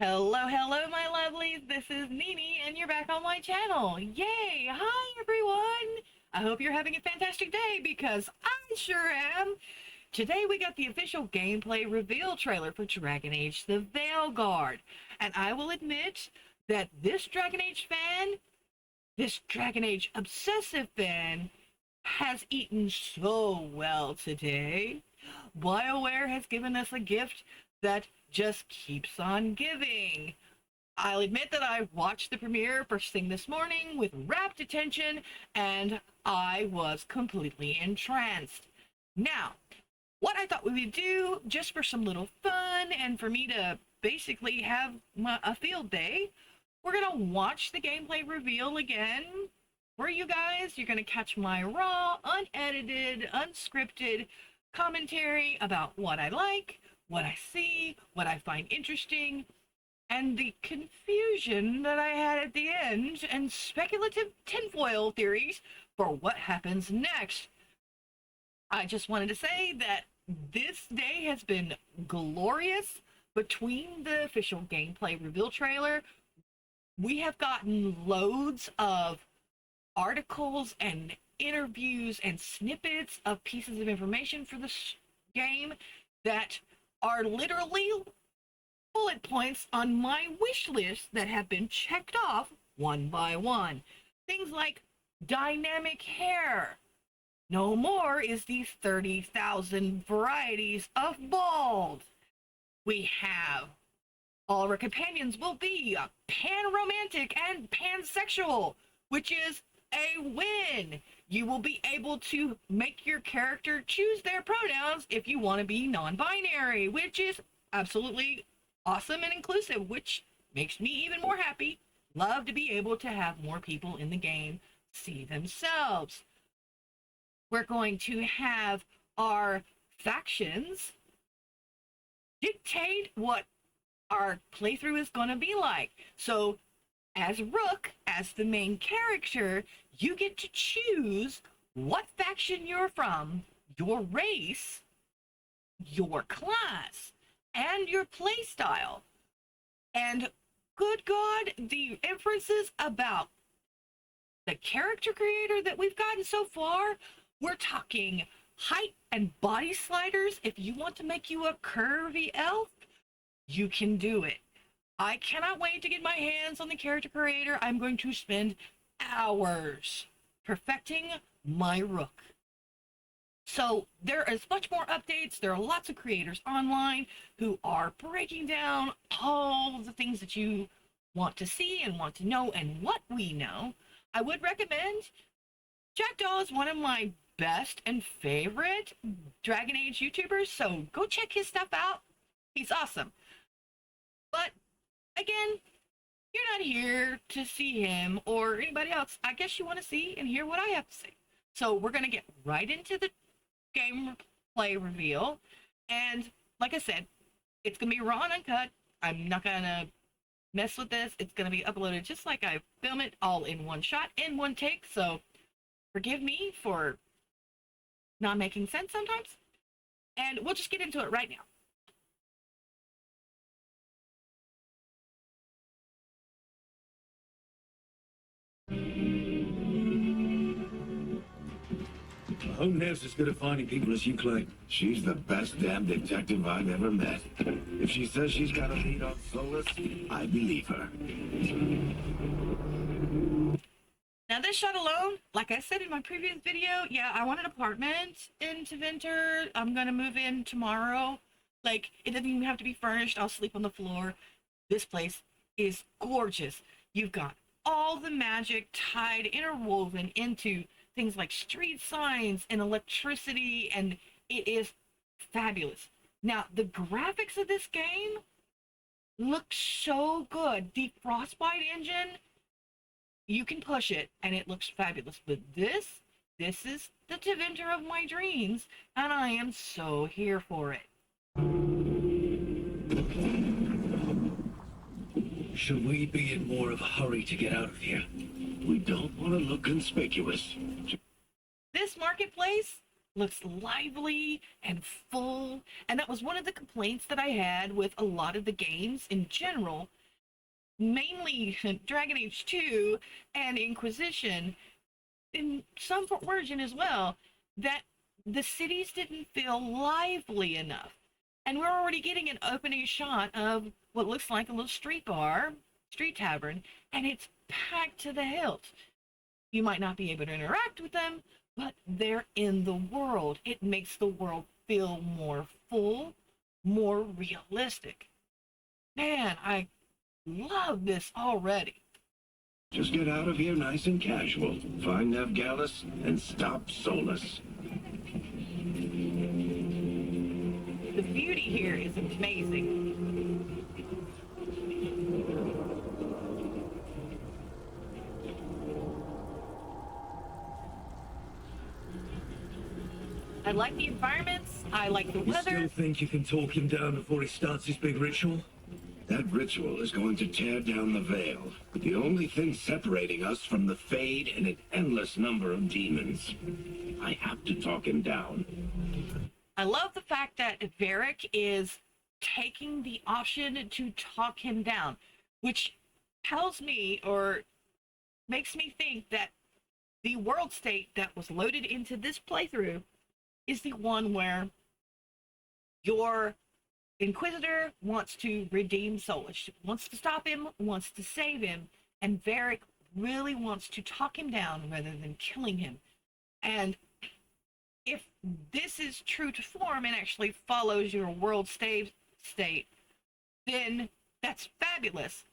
Hello, my lovelies. This is Nini, and you're back on my channel. Yay! Hi, everyone. I hope you're having a fantastic day because I sure am. Today we got the official gameplay reveal trailer for Dragon Age: The Veilguard, and I will admit that this Dragon Age fan, this Dragon Age obsessive fan, has eaten so well today. Bioware has given us a gift that just keeps on giving. I'll admit that I watched the premiere first thing this morning with rapt attention, and I was completely entranced. Now, what I thought we would do, just for some little fun and for me to basically have a field day, we're gonna watch the gameplay reveal again for you guys. You're gonna catch my raw, unedited, unscripted commentary about what I like, what I see, what I find interesting, and the confusion that I had at the end, and speculative tinfoil theories for what happens next. I just wanted to say that this day has been glorious. Between the official gameplay reveal trailer, we have gotten loads of articles and interviews and snippets of pieces of information for this game that are literally bullet points on my wish list that have been checked off one by one. Things like dynamic hair. No more is these 30,000 varieties of bald. We have all of our companions will be pan-romantic and pansexual, which is a win. You will be able to make your character choose their pronouns if you want to be non-binary, which is absolutely awesome and inclusive, which makes me even more happy. Love to be able to have more people in the game see themselves. We're going to have our factions dictate what our playthrough is going to be like. So as Rook, as the main character, you get to choose what faction you're from, your race, your class, and your playstyle. And good God, the inferences about the character creator that we've gotten so far, we're talking height and body sliders. If you want to make you a curvy elf, you can do it. I cannot wait to get my hands on the character creator. I'm going to spend hours perfecting my Rook. So there is much more updates. There are lots of creators online who are breaking down all the things that you want to see and want to know and what we know. I would recommend Shoutout is one of my best and favorite Dragon Age YouTubers, so go check his stuff out. He's awesome. But again, you're not here to see him or anybody else. I guess you want to see and hear what I have to say. So we're going to get right into the gameplay reveal. And like I said, it's going to be raw and uncut. I'm not going to mess with this. It's going to be uploaded just like I film it, all in one shot, in one take. So forgive me for not making sense sometimes. And we'll just get into it right now. Who knows as good at finding people as you claim? She's the best damn detective I've ever met. If she says she's got a lead on Solus, I believe her. Now this shot alone, like I said in my previous video, yeah, I want an apartment in Teventer. I'm gonna move in tomorrow. Like, it doesn't even have to be furnished. I'll sleep on the floor. This place is gorgeous. You've got all the magic tied, interwoven into things like street signs and electricity, and it is fabulous. Now, the graphics of this game look so good. The Frostbite engine, you can push it and it looks fabulous. But this is the Teventer of my dreams, and I am so here for it. Should we be in more of a hurry to get out of here? We don't want to look conspicuous. This marketplace looks lively and full. And that was one of the complaints that I had with a lot of the games in general, mainly Dragon Age 2 and Inquisition, in some version as well, that the cities didn't feel lively enough. And we're already getting an opening shot of what looks like a little street bar, street tavern, and it's packed to the hilt. You might not be able to interact with them, but they're in the world. It makes the world feel more full, more realistic. Man, I love this already. Just get out of here nice and casual. Find Nevgalis and stop Solus. The beauty here is amazing. I like the environments. I like the You weather. still think you can talk him down before he starts his big ritual? That ritual is going to tear down the veil. The only thing separating us from the Fade and an endless number of demons. I have to talk him down. I love the fact that Varric is taking the option to talk him down, which tells me or makes me think that the world state that was loaded into this playthrough is the one where your Inquisitor wants to redeem Solus, wants to stop him, wants to save him, and Varric really wants to talk him down rather than killing him. And if this is true to form and actually follows your world state, then that's fabulous.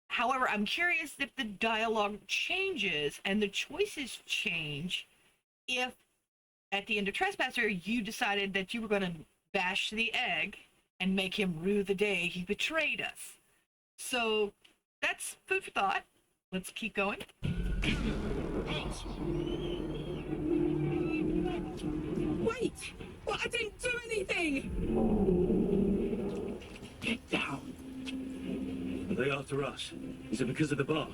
However, I'm curious if the dialogue changes and the choices change if at the end of Trespasser you decided that you were going to bash the egg and make him rue the day he betrayed us. So that's food for thought. Let's keep going. Wait! Well, I didn't do anything! Get down. Are they after us? Is it because of the bar?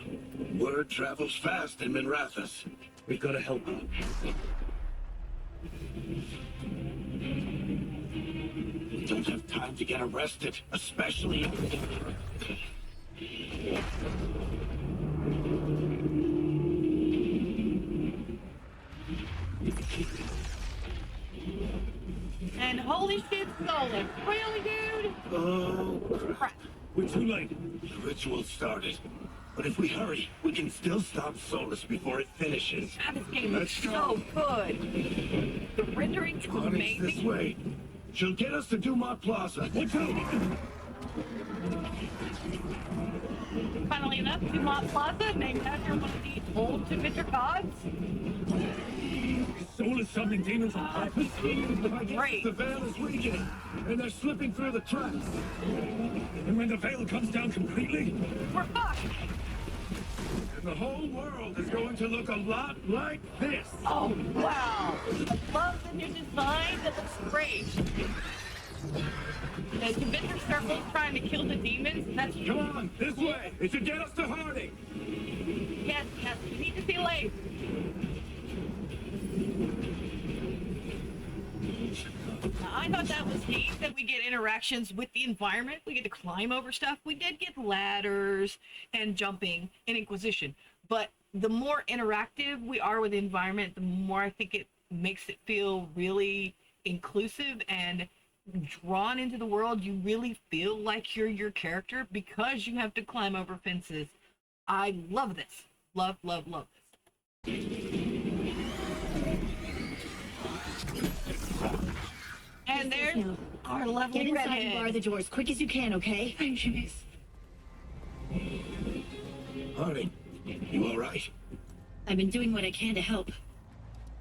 Word travels fast in Minrathous. We've got to help her. We don't have time to get arrested, especially... And holy shit, Solus. Really, dude? Oh, crap. We're too late. The ritual started. But if we hurry, we can still stop Solus before it finishes. God, this game looks Let's so go. good. The rendering's Onyx this amazing. way. She'll get us to Dumont Plaza. Watch out! Funnily enough, Dumont Plaza, named after one of the old Demeter gods. Solus summoning demons on purpose? Great. The veil is weakening, and they're slipping through the tracks. And when the veil comes down completely? We're fucked. And the whole world is going to look a lot like this. Oh, wow. I love the new design. That looks great. The Demeter circle trying to kill the demons. That's Come on, this way. It should get us to Harding. Yes, yes. We need to see Leif. I thought that was neat that we get interactions with the environment. We get to climb over stuff. We did get ladders and jumping in Inquisition. But the more interactive we are with the environment, the more I think it makes it feel really inclusive and drawn into the world. You really feel like you're your character because you have to climb over fences. I love this. Love, love, love this. And there's our Get lovely inside and bar redhead. the door as quick as you can, okay? Thank you, miss. Harding, you all right? I've been doing what I can to help.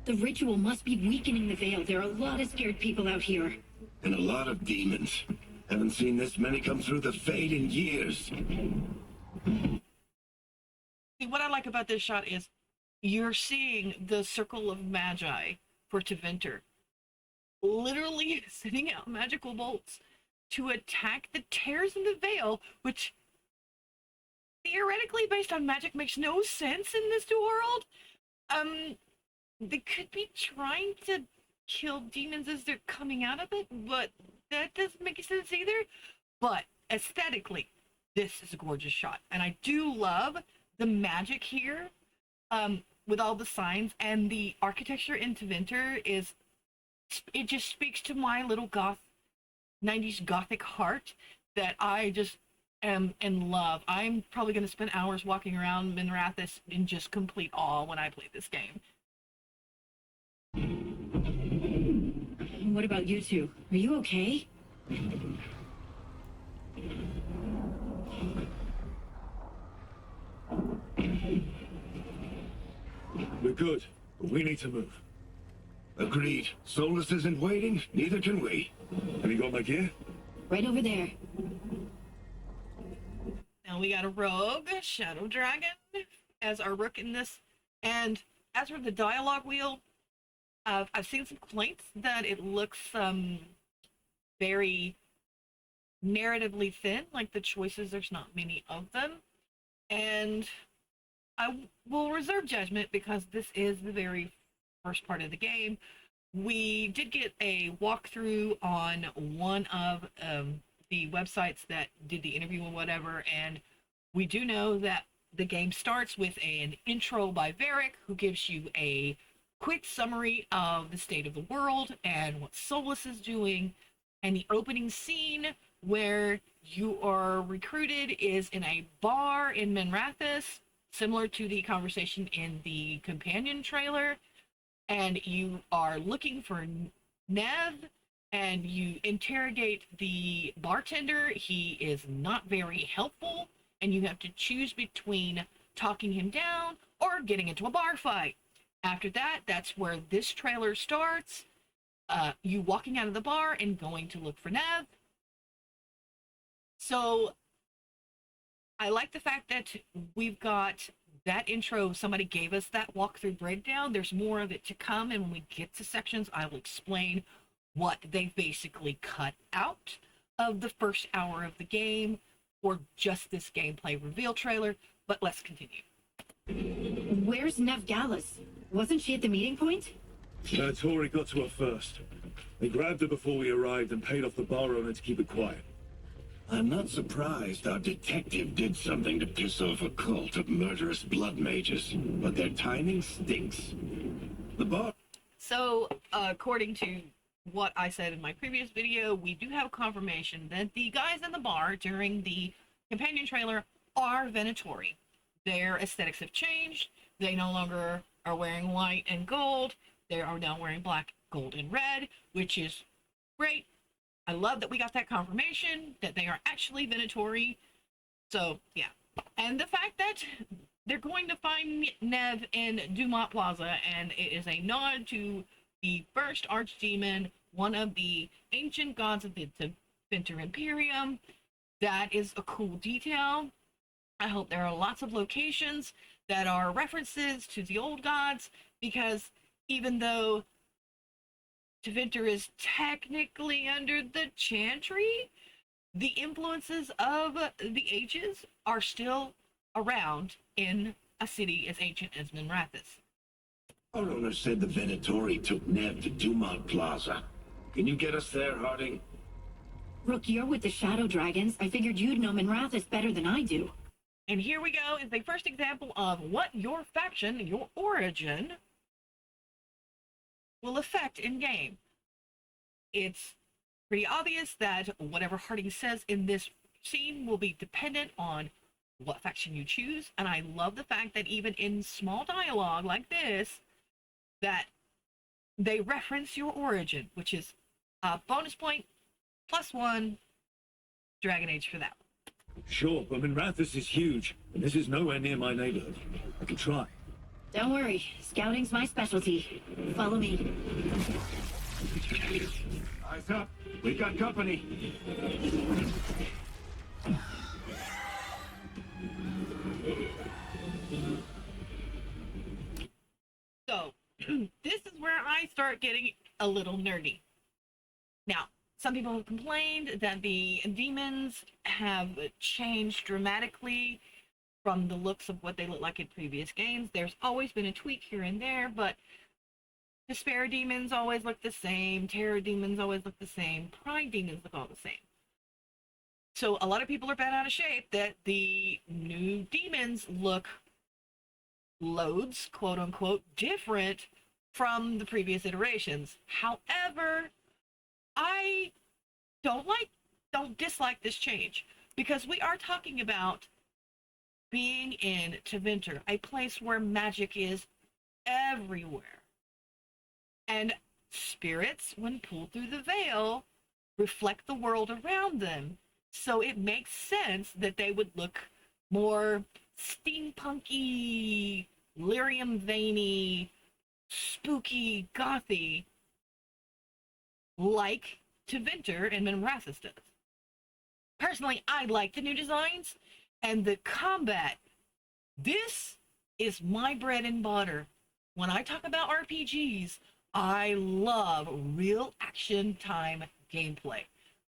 The ritual must be weakening the veil. There are a lot of scared people out here. And a lot of demons. Haven't seen this many come through the Fade in years. See, what I like about this shot is you're seeing the circle of magi for Teventer literally sending out magical bolts to attack the tears in the veil, which theoretically, based on magic, makes no sense in this world. They could be trying to kill demons as they're coming out of it, but that doesn't make sense either. But aesthetically, this is a gorgeous shot, and I do love the magic here, with all the signs and the architecture in Tevinter is. It just speaks to my little 90s gothic heart that I just am in love. I'm probably going to spend hours walking around Minrathous in just complete awe when I play this game. What about you two? Are you okay? We're good, but we need to move. Agreed. Solus isn't waiting, neither can we. Have you got my gear? Right over there. Now we got a rogue, Shadow Dragon, as our rook in this. And as for the dialogue wheel, I've seen some complaints that it looks very narratively thin, like the choices, there's not many of them. And I will reserve judgment because this is the very first part of the game. We did get a walkthrough on one of the websites that did the interview or whatever, and we do know that the game starts with an intro by Varric, who gives you a quick summary of the state of the world and what Solus is doing, and the opening scene where you are recruited is in a bar in Minrathous, similar to the conversation in the companion trailer, and you are looking for Nev, and you interrogate the bartender. He is not very helpful, and you have to choose between talking him down or getting into a bar fight. After that, that's where this trailer starts. You walking out of the bar and going to look for Nev. So I like the fact that we've got that intro. Somebody gave us that walkthrough breakdown. There's more of it to come, and when we get to sections, I will explain what they basically cut out of the first hour of the game or just this gameplay reveal trailer. But let's continue. Where's Nev Gallus? Wasn't she at the meeting point? Tori got to her first. They grabbed her before we arrived and paid off the bar owner to keep it quiet. I'm not surprised our detective did something to piss off a cult of murderous blood mages, but their timing stinks. The bar... So, according to what I said in my previous video, we do have confirmation that the guys in the bar during the companion trailer are Venatori. Their aesthetics have changed. They no longer are wearing white and gold. They are now wearing black, gold, and red, which is great. I love that we got that confirmation that they are actually Venatori. So, yeah. And the fact that they're going to find Nev in Dumont Plaza, and it is a nod to the first archdemon, one of the ancient gods of the Tevinter Imperium. That is a cool detail. I hope there are lots of locations that are references to the old gods, because even though Tevinter is technically under the Chantry, the influences of the ages are still around in a city as ancient as Minrathous. Our owner said the Venatori took Nev to Dumont Plaza. Can you get us there, Harding? Rook, you're with the Shadow Dragons. I figured you'd know Minrathous better than I do. And here we go is the first example of what your faction, your origin, will affect in-game. It's pretty obvious that whatever Harding says in this scene will be dependent on what faction you choose, and I love the fact that even in small dialogue like this, that they reference your origin, which is a bonus point, +1, Dragon Age for that. Sure, but Minrathous is huge, and this is nowhere near my neighborhood. I can try. Don't worry, scouting's my specialty. Follow me. Eyes up. We got company. So, this is where I start getting a little nerdy. Now, some people have complained that the demons have changed dramatically from the looks of what they look like in previous games. There's always been a tweak here and there, but Despair demons always look the same. Terror demons always look the same. Pride demons look all the same. So a lot of people are bent out of shape that the new demons look loads, quote unquote, different from the previous iterations. However, I don't dislike this change because we are talking about being in Tevinter, a place where magic is everywhere. And spirits, when pulled through the veil, reflect the world around them. So it makes sense that they would look more steampunky, lyrium veiny, spooky, gothy, like Tevinter and Minrathis does. Personally, I like the new designs and the combat. This is my bread and butter. When I talk about RPGs, I love real action time gameplay.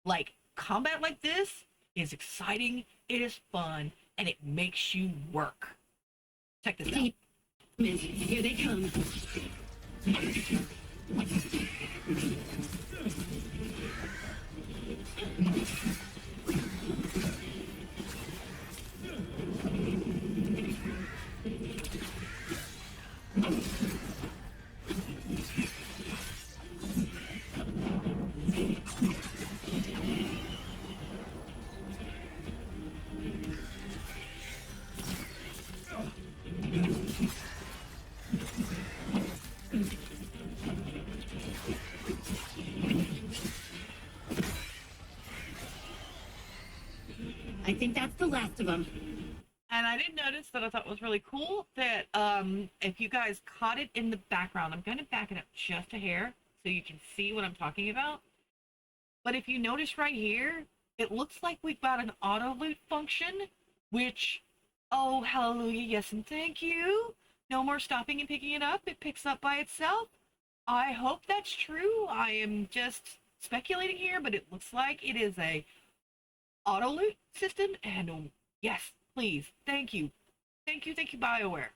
Like, combat like this is exciting, it is fun, and it makes you work. Check this out. Here they come. I think that's the last of them. And I did notice that I thought was really cool that if you guys caught it in the background, I'm going to back it up just a hair so you can see what I'm talking about. But if you notice right here, it looks like we've got an auto loot function, which, oh, hallelujah, yes, and thank you. No more stopping and picking it up. It picks up by itself. I hope that's true. I am just speculating here, but it looks like it is a auto loot system, and yes, please, thank you, Bioware.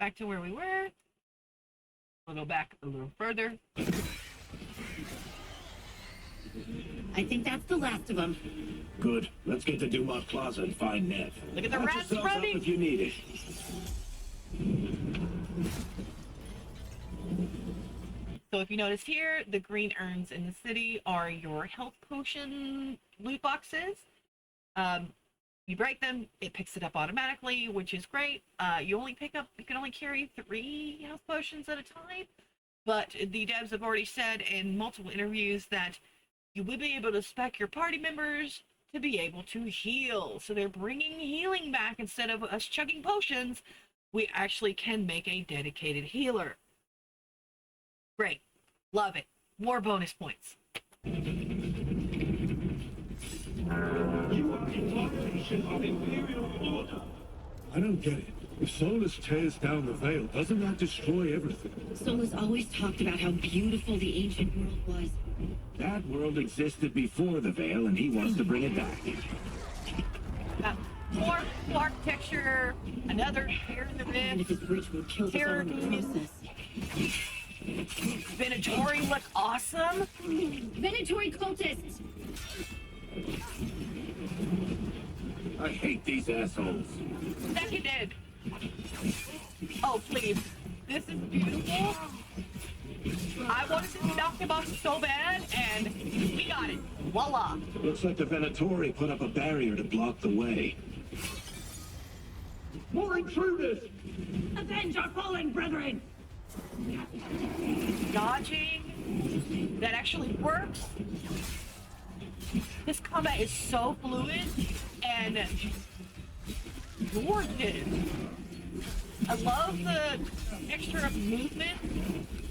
Back to where we were. We'll go back a little further. I think that's the last of them. Good. Let's get to Dumont Plaza and find Nev. Look at the Patch rats yourselves up running. if you need it. So if you notice here, the green urns in the city are your health potion loot boxes. You break them, it picks it up automatically, which is great. You can only carry 3 health potions at a time. But the devs have already said in multiple interviews that you will be able to spec your party members to be able to heal. So they're bringing healing back instead of us chugging potions. We actually can make a dedicated healer. Great. Love it. More bonus points. You are in violation of Imperial order. I don't get it. If Solus tears down the veil, doesn't that destroy everything? Solus always talked about how beautiful the ancient world was. That world existed before the veil, and he wants to bring it back. More architecture, another hair in the And if rift. his ritual kills us all Terror in the demons. process. Venatori look awesome. Venatory cultists! I hate these assholes. Seconded. Oh, please. This is beautiful. I wanted to knock him off so bad, and we got it. Voila. Looks like the Venatori put up a barrier to block the way. More intruders! Avenge our fallen brethren! Dodging. That actually works. This combat is so fluid and gorgeous. I love the mixture of movement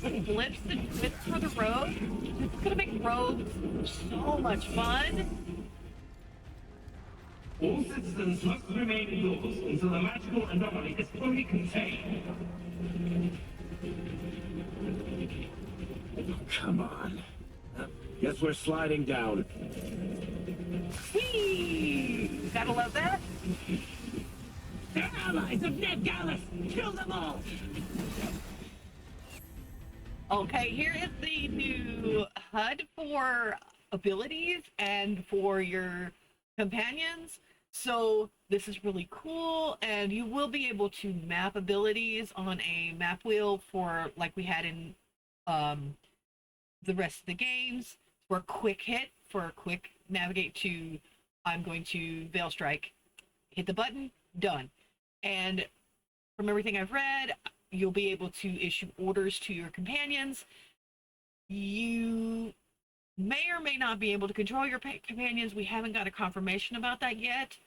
with blips and twists for the road. It's gonna make roads so much fun. All citizens must remain indoors until the magical anomaly is fully contained. Come on. Guess we're sliding down. Whee! Gotta love that. They're allies of Ned Gallus! Kill them all! Okay, here is the new HUD for abilities and for your companions. So this is really cool, and you will be able to map abilities on a map wheel for like we had in the rest of the games for a quick hit, for a quick navigate to I'm going to Veil Strike, hit the button, done. And from everything I've read, you'll be able to issue orders to your companions. You may or may not be able to control your companions. We haven't got a confirmation about that yet.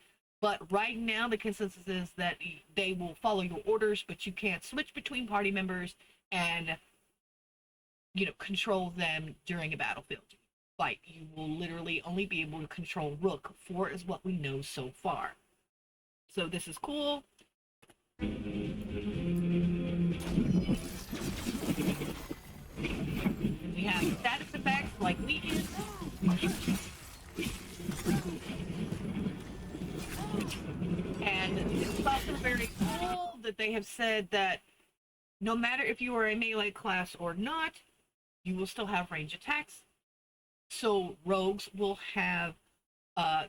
But right now, the consensus is that they will follow your orders, but you can't switch between party members and, control them during a battlefield fight. You will literally only be able to control Rook. 4 is what we know so far. So this is cool. We have status effects like Legion. And it's also very cool that they have said that no matter if you are a melee class or not, you will still have range attacks. So rogues will have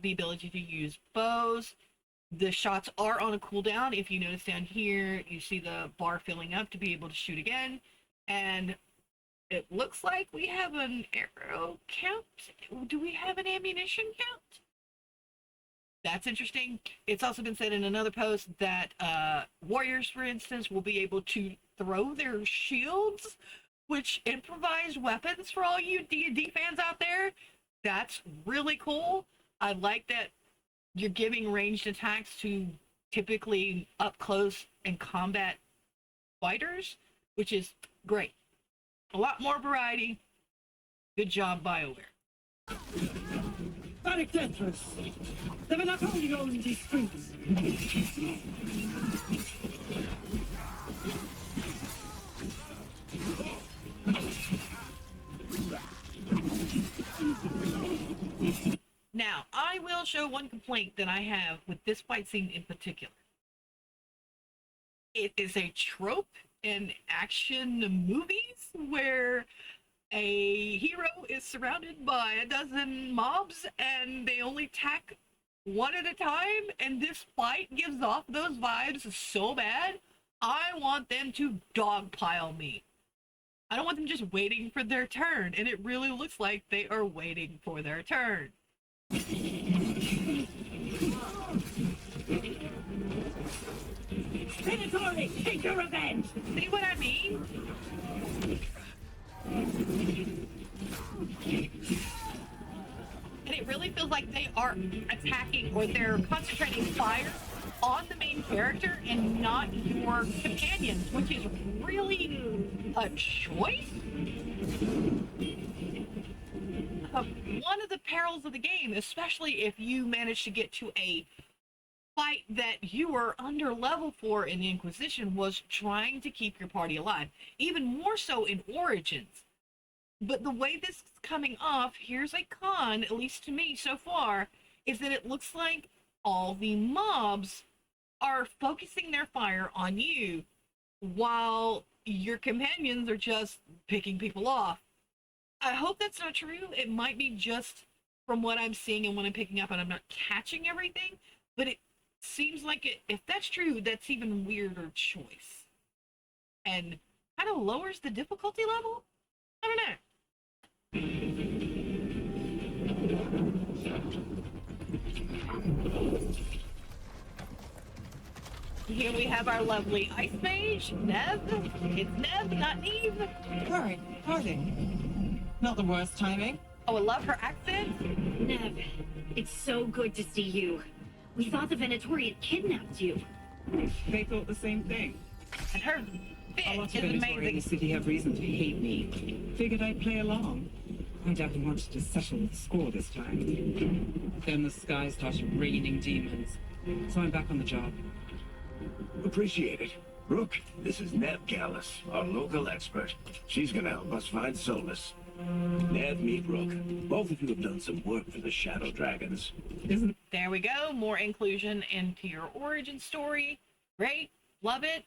the ability to use bows. The shots are on a cooldown. If you notice down here, you see the bar filling up to be able to shoot again. And it looks like we have an arrow count. Do we have an ammunition count? That's interesting. It's also been said in another post that warriors, for instance, will be able to throw their shields, which improvised weapons for all you D&D fans out there. That's really cool. I like that you're giving ranged attacks to typically up close and combat fighters, which is great. A lot more variety. Good job, Bioware. Panic dangerous. They were not holding on in these streets. Now, I will show one complaint that I have with this fight scene in particular. It is a trope in action movies where a hero is surrounded by a dozen mobs and they only attack one at a time, and this fight gives off those vibes so bad. I want them to dogpile me. I don't want them just waiting for their turn, and it really looks like they are waiting for their turn. Predatory, take your revenge! See what I mean? And it really feels like they are attacking, or they're concentrating fire on the main character and not your companions, which is really a choice. One of the perils of the game, especially if you manage to get to a fight that you were under level for in the Inquisition, was trying to keep your party alive. Even more so in Origins. But the way this is coming off, here's a con, at least to me so far, is that it looks like all the mobs are focusing their fire on you while your companions are just picking people off. I hope that's not true. It might be just from what I'm seeing and what I'm picking up, and I'm not catching everything, but it seems like if that's true, that's even weirder choice. And kind of lowers the difficulty level? I don't know. Here we have our lovely ice mage, Nev. It's Nev, not Neve. Hi, howdy. Not the worst timing. Oh, I love her accent. Nev, it's so good to see you. We thought the Venatori had kidnapped you. They thought the same thing. And her A lot fit of is Venatori in the amazing. city have reason to hate me. Figured I'd play along. I doubt he wanted to settle the score this time. Then the sky started raining demons. So I'm back on the job. Appreciate it. Rook, this is Neb Gallus, our local expert. She's gonna help us find Solus. Neb, meet Rook. Both of you have done some work for the Shadow Dragons. Isn't There we go. More inclusion into your origin story. Great. Love it.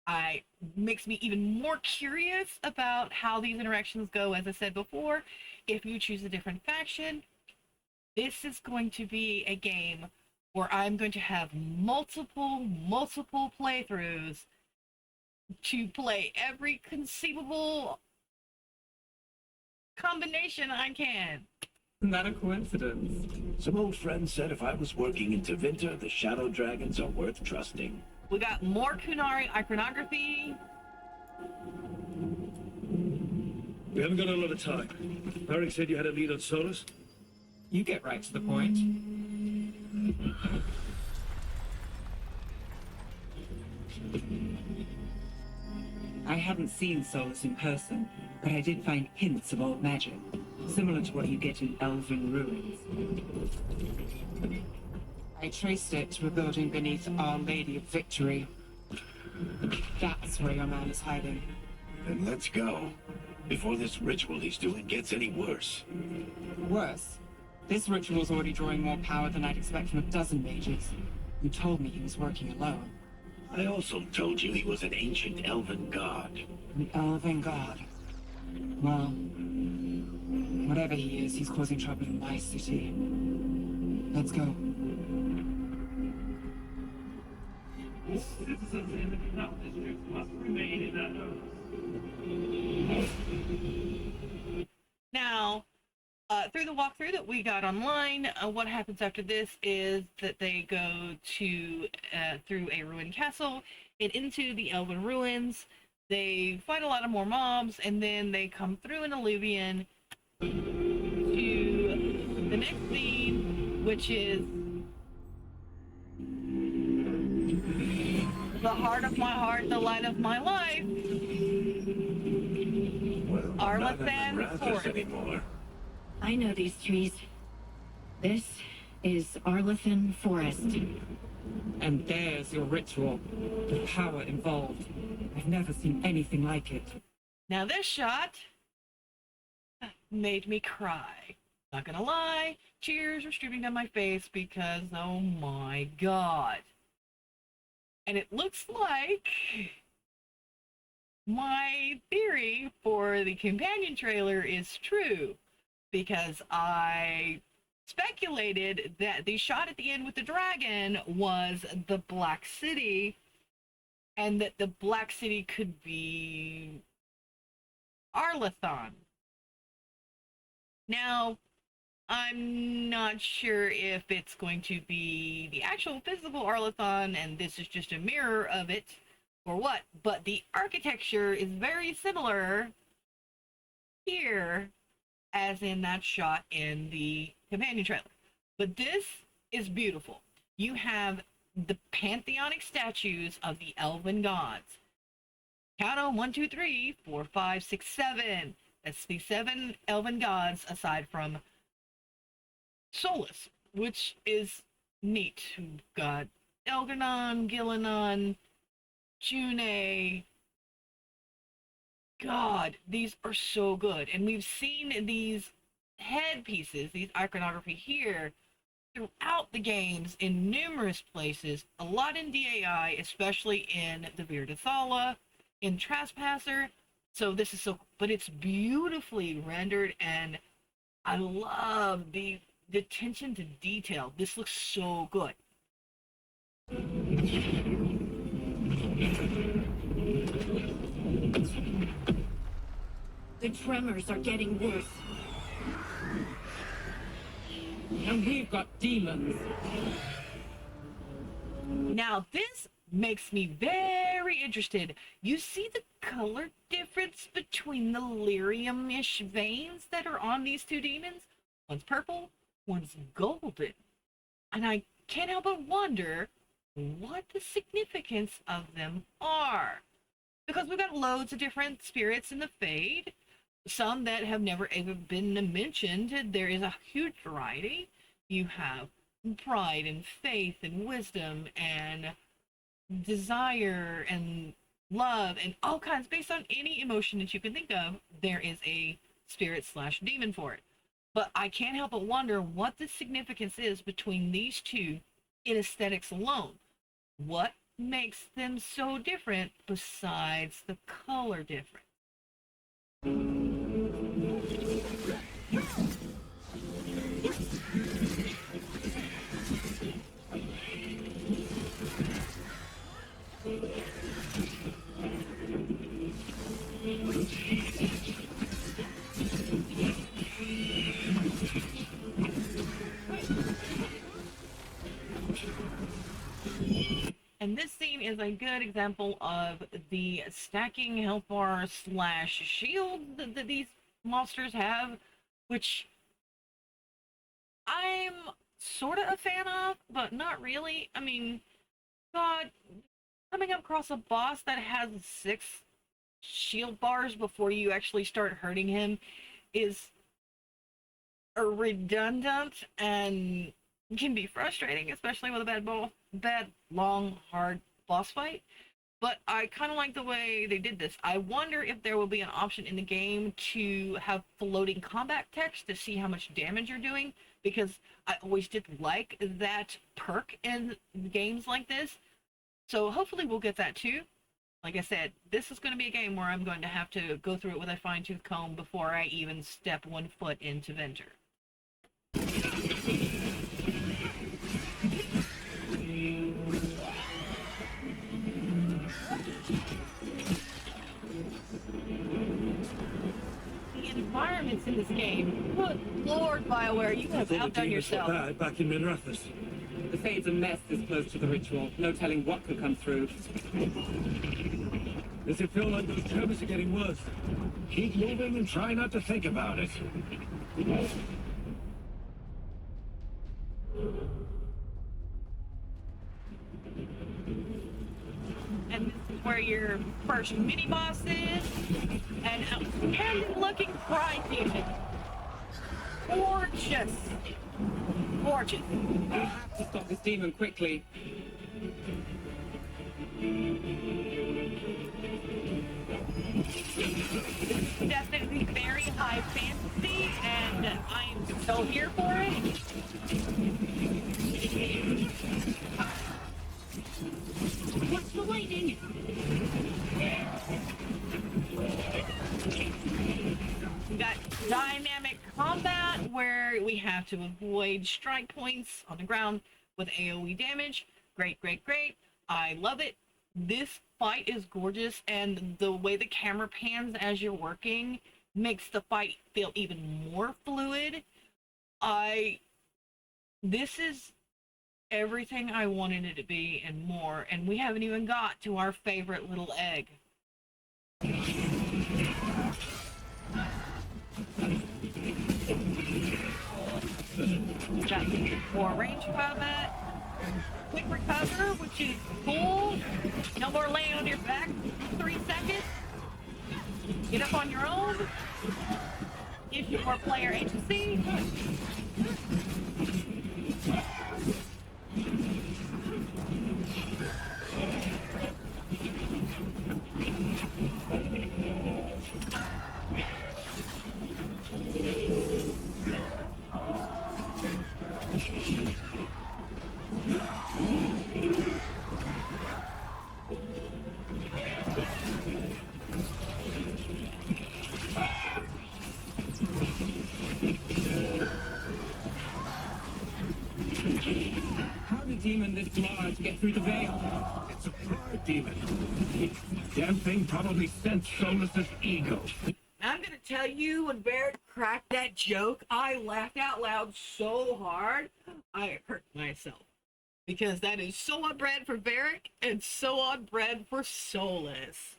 I makes me even more curious about how these interactions go. As I said before, if you choose a different faction, this is going to be a game where I'm going to have multiple playthroughs to play every conceivable combination I can. Isn't that a coincidence? Some old friend said if I was working in Tevinter, the shadow dragons are worth trusting. We got more Kunari iconography. We haven't got a lot of time. Eric said you had a lead on Solus. You get right to the point. I haven't seen Solus in person, but I did find hints of old magic, similar to what you get in elven ruins. I traced it to a building beneath Our Lady of Victory. That's where your man is hiding. Then let's go. Before this ritual he's doing gets any worse. Worse, this ritual's already drawing more power than I'd expect from a dozen mages. You told me he was working alone. I also told you he was an ancient elven god. An elven god. Well, whatever he is, he's causing trouble in my city. Let's go. Citizens in the Canal District must remain in their homes. Now, through the walkthrough that we got online, what happens after this is that they go to through a ruined castle and into the elven ruins. They fight a lot of more mobs, and then they come through an alluvion to the next scene, which is the heart of my heart, the light of my life. Well, Arlathan not Forest. anymore. I know these trees. This is Arlathan Forest. And there's your ritual. The power involved. I've never seen anything like it. Now this shot made me cry. Not gonna lie, tears were streaming down my face because, oh my god. And it looks like my theory for the companion trailer is true, because I speculated that the shot at the end with the dragon was the Black City, and that the Black City could be Arlathan. Now, I'm not sure if it's going to be the actual physical Arlathan and this is just a mirror of it or what, but the architecture is very similar here as in that shot in the companion trailer. But this is beautiful. You have the pantheonic statues of the elven gods. Count on 1, 2, 3, 4, 5, 6, 7. That's the 7 elven gods aside from Solus, which is neat. We've got Elganon, Gillanon, June. God, these are so good. And we've seen these headpieces, these iconography here, throughout the games in numerous places. A lot in DAI, especially in the Virdithala, in Trespasser. So this is so, but it's beautifully rendered, and I love the attention to detail. This looks so good. The tremors are getting worse. And we've got demons. Now this makes me very interested. You see the color difference between the lyrium-ish veins that are on these two demons? One's purple, one's golden. And I can't help but wonder what the significance of them are. Because we've got loads of different spirits in the Fade. Some that have never even been mentioned. There is a huge variety. You have pride and faith and wisdom and desire and love and all kinds. Based on any emotion that you can think of, there is a spirit / demon for it. But I can't help but wonder what the significance is between these two in aesthetics alone. What makes them so different besides the color difference? And this scene is a good example of the stacking health bar slash shield that these monsters have, which I'm sort of a fan of, but not really. I mean, God, coming up across a boss that has 6 shield bars before you actually start hurting him is redundant and can be frustrating, especially with a bad, long, hard boss fight. But I kind of like the way they did this. I wonder if there will be an option in the game to have floating combat text to see how much damage you're doing, because I always did like that perk in games like this. So hopefully we'll get that too. Like I said, this is going to be a game where I'm going to have to go through it with a fine-tooth comb before I even step one foot into Venture. The environments in this game, good Lord, Bioware, you have outdone yourself. Bad back in Minrathus. The Fade's a mess this close to the ritual. No telling what could come through. Does it feel like those tremors are getting worse? Keep moving and try not to think about it. And this is where your first mini-boss is. An outstanding-looking pride demon. Gorgeous. Gorgeous. We have to stop this demon quickly. Definitely very high fantasy, and I am so here for it. Watch the lightning! We got dynamic combat where we have to avoid strike points on the ground with AoE damage. Great, great, great. I love it. This fight is gorgeous, and the way the camera pans as you're working makes the fight feel even more fluid. This is everything I wanted it to be and more, and we haven't even got to our favorite little egg. Got more range combat, quick recover, which is cool. No more laying on your back for 3 seconds. Get up on your own. Gives you more player agency. How did a demon this large get through the veil? It's a pride demon. Damn thing probably sensed Solus's ego. I'm gonna tell you, when Barrett cracked that joke, I laughed out loud so hard, I hurt myself. Because that is so on brand for Barrett and so on brand for Solus.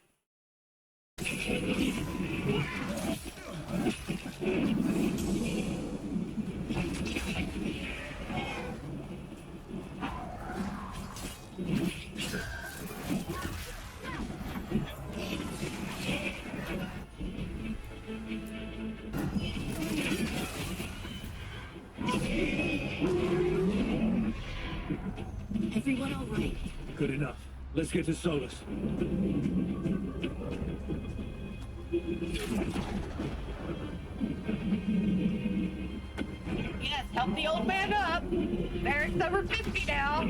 Everyone all right? Good enough. Let's get to Solus. Yes, help the old man up. Barrett's over 50 now.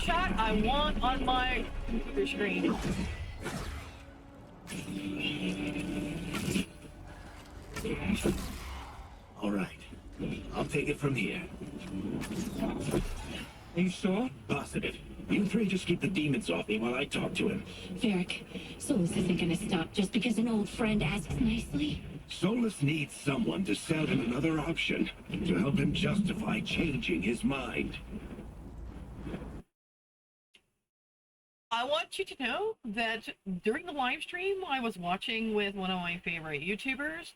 screenshot I want on my computer screen. All right. I'll take it from here. Are you sure? Positive. You three just keep the demons off me while I talk to him. Varric, Solus isn't gonna stop just because an old friend asks nicely. Solus needs someone to sell him another option to help him justify changing his mind. I want you to know that during the live stream I was watching with one of my favorite YouTubers,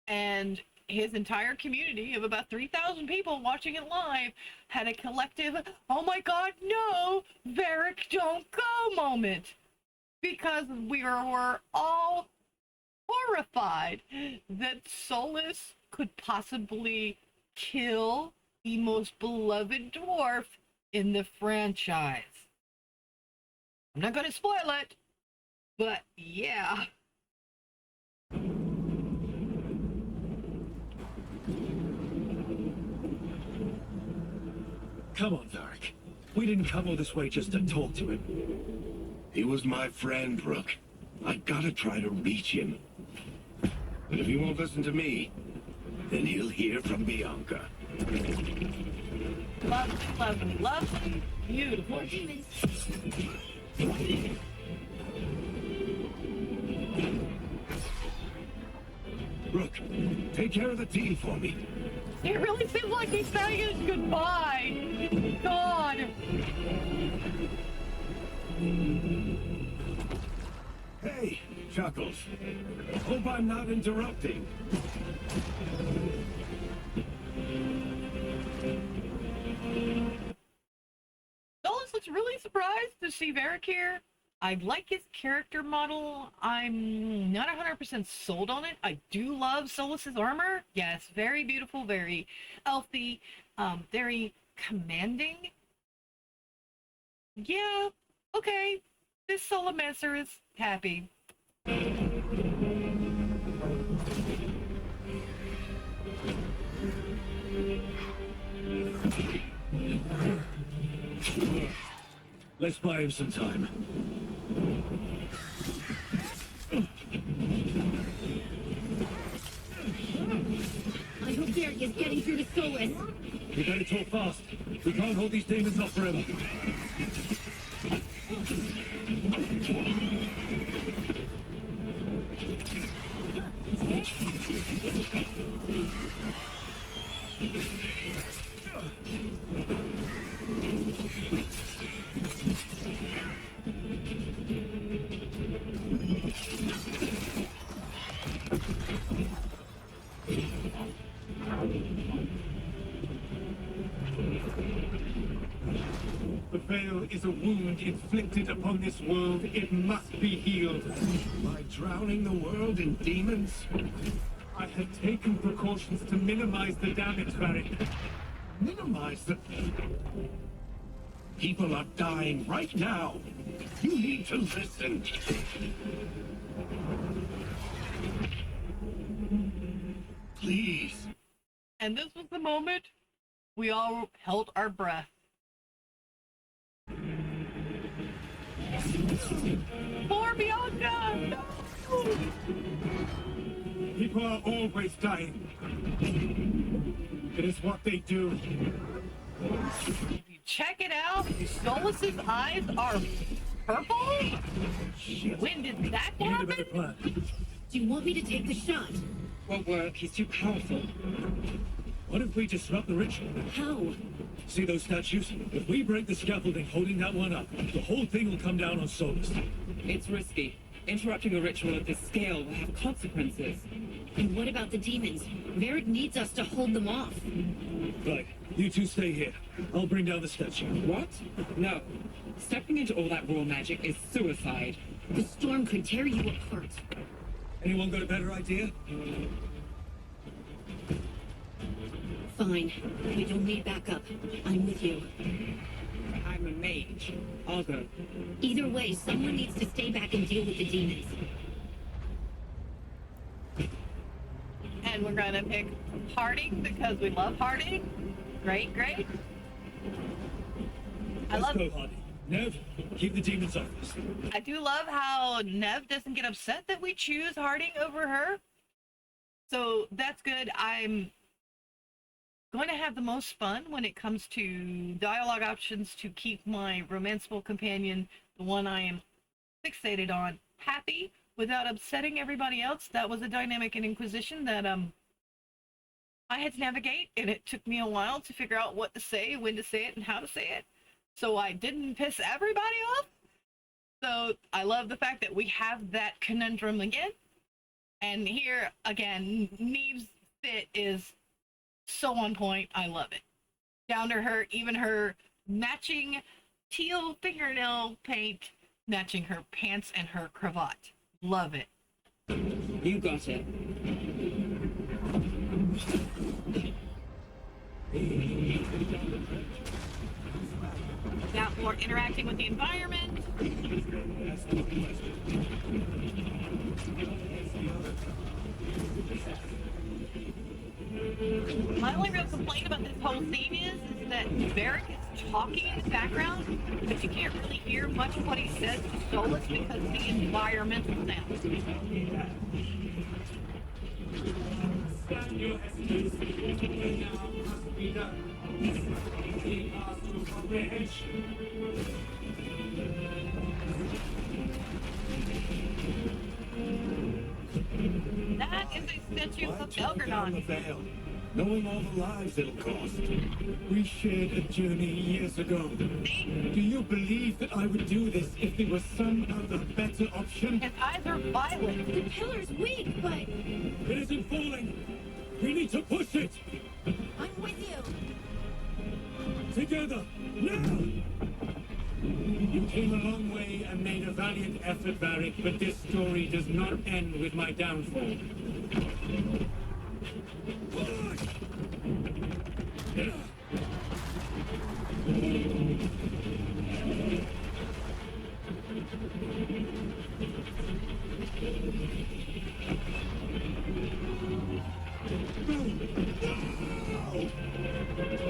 and his entire community of about 3,000 people watching it live had a collective, oh my god, no, Varric, don't go moment. Because we were all horrified that Solus could possibly kill the most beloved dwarf in the franchise. I'm not going to spoil it, but yeah. Come on, Varric. We didn't come all this way just to talk to him. He was my friend, Rook. I gotta try to reach him. But if he won't listen to me, then he'll hear from Bianca. Lovely, lovely, lovely, beautiful. More demons. Rook, take care of the team for me. It really seems like he's saying his goodbye. God. Hey, Chuckles. Hope I'm not interrupting. Solus looks really surprised to see Varric here. I like his character model. I'm not 100% sold on it. I do love Solus's armor. Yes, very beautiful, very elfy, very commanding. Yeah, okay. This Solomancer is happy. Let's buy him some time. I hope Varric is getting through to Solus. We better talk fast. We can't hold these demons off forever. The veil is a wound inflicted upon this world. It must be healed. By drowning the world in demons? I have taken precautions to minimize the damage, Varric. Minimize the... People are dying right now. You need to listen. Please. And this was the moment we all held our breath. Poor Bianca! No! People are always dying. It is what they do. If you check it out, Solus's eyes are purple? When did that We need a better happen? plan. Do you want me to take the shot? Won't work. He's too powerful. What if we disrupt the ritual? How? See those statues? If we break the scaffolding holding that one up, the whole thing will come down on Solus. It's risky. Interrupting a ritual of this scale will have consequences. And what about the demons? Varric needs us to hold them off. Right, you two stay here. I'll bring down the statue. What? No. Stepping into all that raw magic is suicide. The storm could tear you apart. Anyone got a better idea? Fine. We don't need backup. I'm with you. I'm a mage. I'll go. Either way, someone needs to stay back and deal with the demons. And we're gonna pick Harding because we love Harding. Great, great. I Let's love go, Hardy. Nev, keep the demons off us. I do love how Nev doesn't get upset that we choose Harding over her. So that's good. I'm going to have the most fun when it comes to dialogue options to keep my romanceable companion, the one I am fixated on, happy without upsetting everybody else. That was a dynamic in Inquisition that I had to navigate, and it took me a while to figure out what to say, when to say it, and how to say it, so I didn't piss everybody off. So I love the fact that we have that conundrum again. And here, again, Neve's fit is so on point. I love it. Down to her, even her matching teal fingernail paint, matching her pants and her cravat. Love it. You got it. About more interacting with the environment. My only real complaint about this whole scene is that Varric is talking in the background, but you can't really hear much of what he says to Solus because of the environmental sound. Stand your hesitancy. Now must be done. Take us to comprehension. That is a statue of Down the Veilguard. veil, knowing all the lives it'll cost. We shared a journey years ago. Do you believe that I would do this if there was some other better option? His eyes are violet. The pillar's weak, but It isn't falling. We need to push it. I'm with you. Together, now! You came a long way and made a valiant effort, Varric, but this story does not end with my downfall. Push!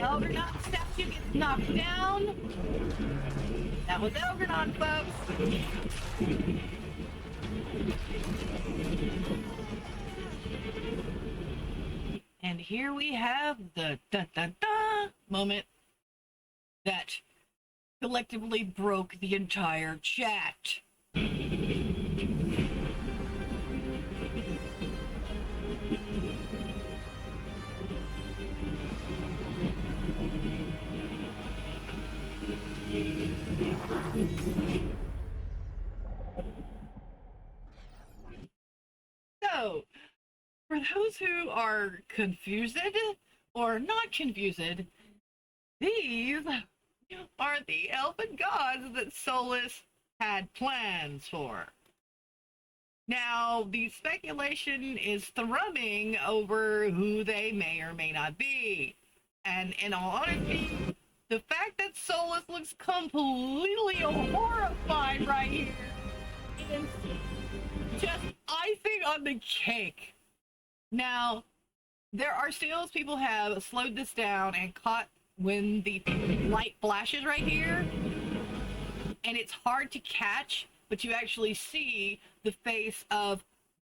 Elgernot statue gets knocked down. That was Elgernot, folks. And here we have the da-da-da moment that collectively broke the entire chat. So, for those who are confused or not confused, these are the elfin gods that Solus had plans for. Now, the speculation is thrumming over who they may or may not be. And in all honesty, the fact that Solus looks completely horrified right here is just icing on the cake. Now, there are still people have slowed this down and caught when the light flashes right here, and it's hard to catch, but you actually see the face of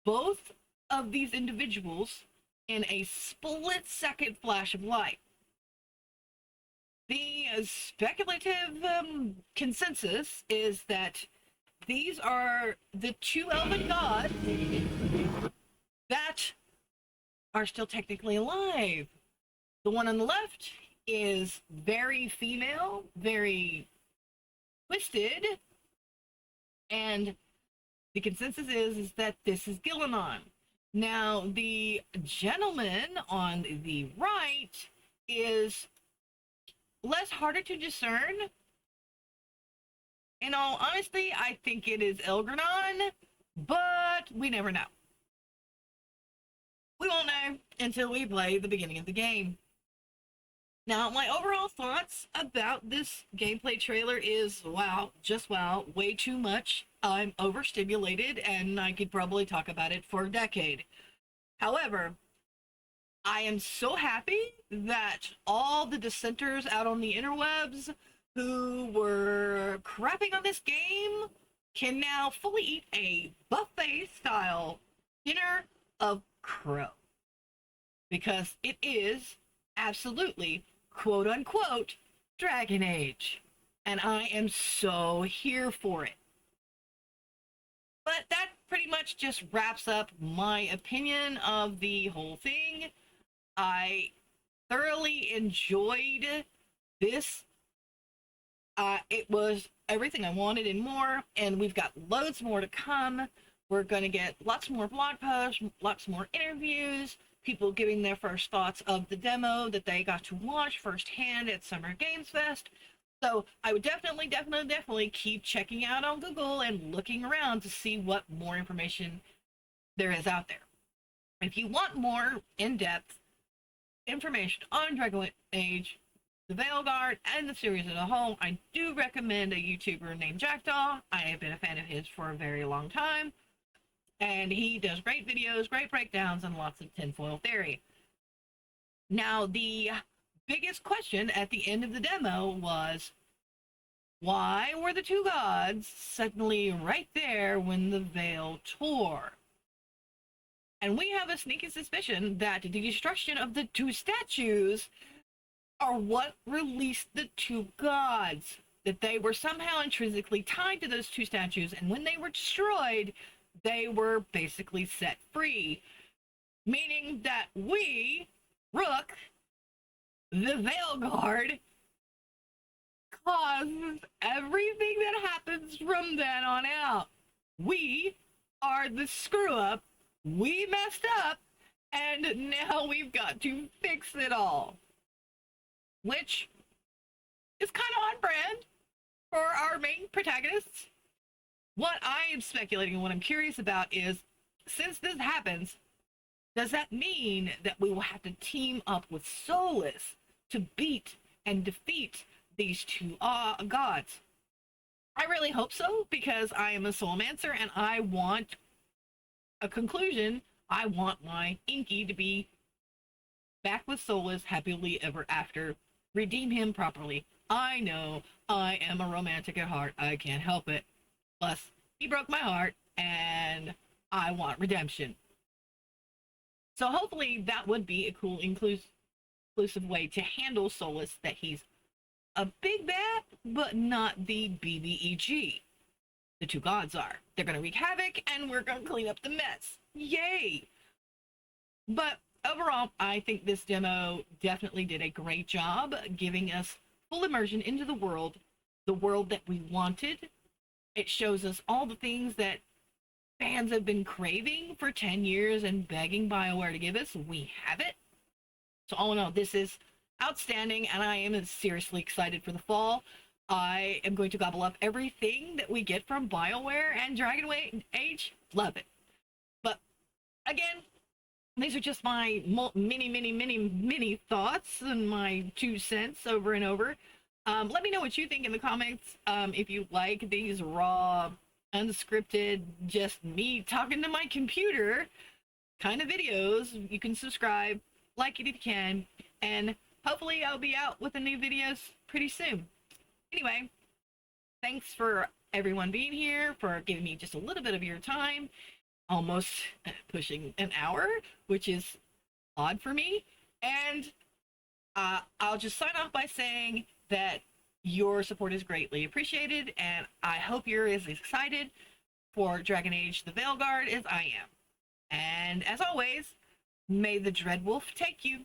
both of these individuals in a split-second flash of light. The speculative consensus is that these are the two elven gods that are still technically alive. The one on the left is very female, very twisted, and the consensus is that this is Gillenon. Now, the gentleman on the right is less harder to discern. In all honesty, I think it is Elgernot, but we never know. We won't know until we play the beginning of the game. Now, my overall thoughts about this gameplay trailer is, wow, just wow, way too much. I'm overstimulated, and I could probably talk about it for a decade. However, I am so happy that all the dissenters out on the interwebs who were crapping on this game can now fully eat a buffet-style dinner of crow. Because it is absolutely, quote-unquote, Dragon Age. And I am so here for it. But that pretty much just wraps up my opinion of the whole thing. I thoroughly enjoyed this. It was everything I wanted and more, and we've got loads more to come. We're going to get lots more blog posts, lots more interviews, people giving their first thoughts of the demo that they got to watch firsthand at Summer Games Fest. So I would definitely keep checking out on Google and looking around to see what more information there is out there. If you want more in-depth information on Dragon Age, the Veilguard, and the series as a whole, I do recommend a YouTuber named Jackdaw. I have been a fan of his for a very long time, and he does great videos, great breakdowns, and lots of tinfoil theory. Now, the biggest question at the end of the demo was, why were the two gods suddenly right there when the veil tore? And we have a sneaky suspicion that the destruction of the two statues are what released the two gods, that they were somehow intrinsically tied to those two statues, and when they were destroyed, they were basically set free. Meaning that we, Rook, the Veilguard, causes everything that happens from then on out. We are the screw-up, we messed up, and now we've got to fix it all. Which is kind of on brand for our main protagonists. What I am speculating and what I'm curious about is, since this happens, does that mean that we will have to team up with Solus to beat and defeat these two gods? I really hope so, because I am a Soulmancer and I want a conclusion. I want my Inky to be back with Solus happily ever after. Redeem him properly. I know I am a romantic at heart. I can't help it. Plus, he broke my heart and I want redemption. So hopefully that would be a cool inclusive way to handle Solus, that he's a big bad, but not the BBEG. The two gods are. They're going to wreak havoc and we're going to clean up the mess. Yay! But overall, I think this demo definitely did a great job giving us full immersion into the world that we wanted. It shows us all the things that fans have been craving for 10 years and begging Bioware to give us. We have it. So all in all, this is outstanding, and I am seriously excited for the fall. I am going to gobble up everything that we get from Bioware and Dragon Age. Love it. But again, these are just my mini thoughts and my 2 cents over and over. Let me know what you think in the comments. If you like these raw, unscripted, just me talking to my computer kind of videos, you can subscribe, like it if you can, and hopefully I'll be out with the new videos pretty soon. Anyway, thanks for everyone being here, for giving me just a little bit of your time. Almost pushing an hour, which is odd for me. And I'll just sign off by saying that your support is greatly appreciated, and I hope you're as excited for Dragon Age the Veilguard as I am. And as always, may the Dreadwolf take you.